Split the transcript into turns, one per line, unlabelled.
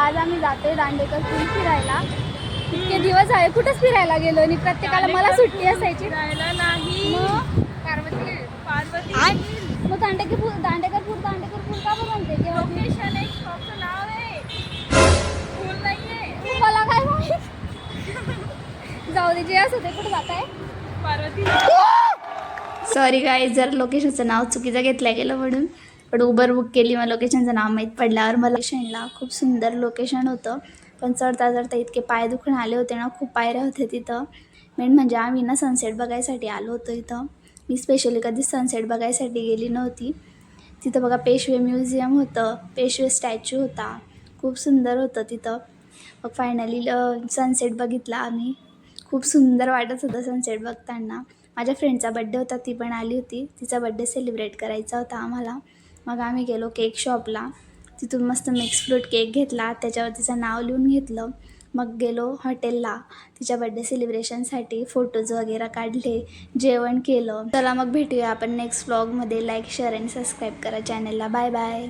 आज आम्ही जातोय दांडेकर पूल फिरायला. इतके दिवस आहे कुठंच फिरायला गेलो आणि प्रत्येकाला मला सुट्टी असायची.
फिरायला नाही.
मग
पार्वती
मग दांडेकर पूल का बरं म्हणते तेव्हा मी-
लोकेशन एक शॉपचं नाव आहे, फुल नाहीये.
मला काय माहित. जाऊ दे, जे असं ते कुठं जात आहे.
पार्वती
सॉरी गाईज, जर लोकेशनचं नाव चुकीचं घेतलं गेलं म्हणून. पण उबर बुक केली, मग लोकेशनचं नाव माहीत पडल्यावर मला लोकेशनला खूप सुंदर लोकेशन होतं. पण चढता चढता इतके पाय दुखून आले होते ना, खूप पायऱ्या होते तिथं. मेन म्हणजे आम्ही ना सनसेट बघायसाठी आलो होतो इथं. मी स्पेशली कधीच सनसेट बघायसाठी गेली नव्हती. तिथं बघा पेशवे म्युझियम होतं, पेशवे स्टॅच्यू होता, खूप सुंदर होतं तिथं. मग फायनली सनसेट बघितला आम्ही. खूप सुंदर वाटत होतं सनसेट बघताना. माझ्या फ्रेंडचा बड्डे होता, ती पण आली होती. तिचा बड्डे सेलिब्रेट करायचा होता आम्हाला. मग आम्ही गेलो केक शॉपला. तिथून मस्त मिक्स फ्रूट केक घेतला, त्याच्यावर तिचं नाव लिहून घेतलं. मग गेलो हॉटेलला तिच्या बड्डे सेलिब्रेशनसाठी. फोटोज वगैरे काढले, जेवण केलं. चला मग भेटूया आपण नेक्स्ट व्लॉगमध्ये. लाईक, शेअर आणि सबस्क्राईब करा चॅनलला. Bye bye.